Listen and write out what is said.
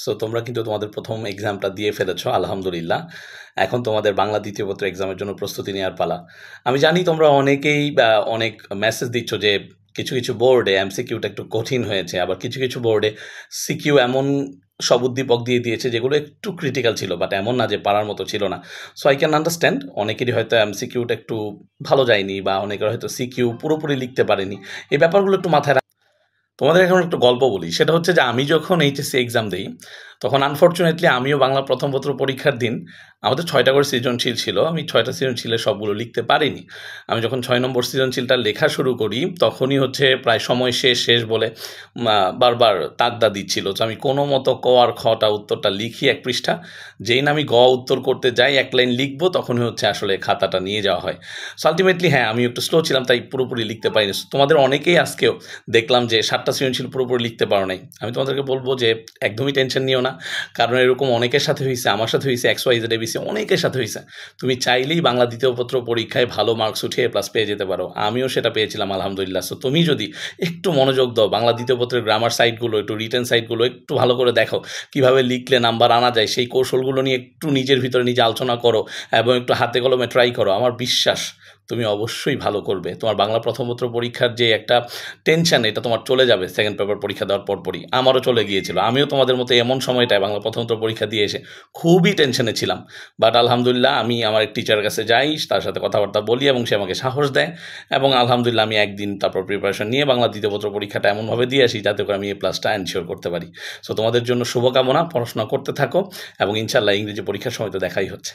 So তোমরা কিন্তু তোমাদের প্রথম এক্সামটা দিয়ে ফেলেছো, আলহামদুলিল্লাহ। এখন তোমাদের বাংলা দ্বিতীয় পত্র এক্সামের জন্য প্রস্তুতি নেওয়ার পালা। আমি জানি তোমরা অনেকেই অনেক মেসেজ দিচ্ছ যে কিছু কিছু বোর্ডে এমসিকিউটা একটু কঠিন হয়েছে, আবার কিছু কিছু বোর্ডে সিকিউ এমন সব উদ্দীপক দিয়ে দিয়েছে যেগুলো একটু ক্রিটিক্যাল ছিল, বাট এমন না যে পারার মতো ছিল না। সো আই ক্যান আন্ডারস্ট্যান্ড অনেকেরই হয়তো এমসিকিউটা একটু ভালো যায়নি, বা অনেকের হয়তো সিকিউ পুরোপুরি লিখতে পারেনি। এই ব্যাপারগুলো একটু মাথায় তোমাদের এখন একটু গল্প বলি। সেটা হচ্ছে যে আমি যখন এইচএসসি এক্সাম দিই, তখন আনফর্চুনেটলি আমিও বাংলা প্রথম পত্র পরীক্ষার দিন আমাদের ৬টা করে সৃজনশীল ছিল। আমি ৬টা সৃজনশীলের সবগুলো লিখতে পারিনি। আমি যখন ৬ নম্বর সৃজনশীলটা লেখা শুরু করি, তখনই হচ্ছে প্রায় সময় শেষ বলে বারবার তাগদা দিচ্ছিল। তো আমি কোনো মতো ক আর খটা উত্তরটা লিখি ১ পৃষ্ঠা। যেই না আমি গ উত্তর করতে যাই, ১ লাইন লিখবো, তখনই হচ্ছে আসলে খাতাটা নিয়ে যাওয়া হয়। সো আলটিমেটলি হ্যাঁ, আমি একটু স্লো ছিলাম, তাই পুরোপুরি লিখতে পারিনি। তোমাদের অনেকেই আজকেও দেখলাম যে ৭টা সৃজনশীল পুরোপুরি লিখতে পারো নাই। আমি তোমাদেরকে বলবো যে একদমই টেনশন নিও না, কারণ এরকম অনেকের সাথে হয়েছে, আমার সাথে হয়েছে, XYZ ABC অনেকের সাথে হয়েছে। তুমি চাইলেই বাংলা দ্বিতীয় পত্র পরীক্ষায় ভালো মার্কস উঠিয়ে প্লাস পেয়ে যেতে পারো। আমিও সেটা পেয়েছিলাম আলহামদুলিল্লাহ। সো তুমি যদি একটু মনোযোগ দাও, বাংলা দ্বিতীয় পত্রের গ্রামার সাইটগুলো, একটু রিটেন সাইটগুলো একটু ভালো করে দেখো, কীভাবে লিখলে নাম্বার আনা যায়, সেই কৌশলগুলো নিয়ে একটু নিজের ভিতরে নিজে আলোচনা করো এবং একটু হাতে কলমে ট্রাই করো, আমার বিশ্বাস তুমি অবশ্যই ভালো করবে। তোমার বাংলা প্রথম পত্র পরীক্ষার যে একটা টেনশন, এটা তোমার চলে যাবে সেকেন্ড পেপার পরীক্ষা দেওয়ার পরপরই। আমারও চলে গিয়েছিল। আমিও তোমাদের মতো এমন সময়টায় বাংলা প্রথম পত্র পরীক্ষা দিয়ে এসে খুবই টেনশনে ছিলাম। বাট আলহামদুলিল্লাহ আমি আমার এক টিচারের কাছে যাই, তার সাথে কথাবার্তা বলি এবং সে আমাকে সাহস দেয়, এবং আলহামদুলিল্লাহ আমি একদিন তারপর প্রিপারেশন নিয়ে বাংলা দ্বিতীয় পত্র পরীক্ষাটা এমনভাবে দিয়ে আসি যাতে করে আমি A+টা এনশিওর করতে পারি। সো তোমাদের জন্য শুভকামনা, পড়াশোনা করতে থাকো এবং ইনশাল্লাহ ইংরেজি পরীক্ষার সময় তো দেখাই হচ্ছে।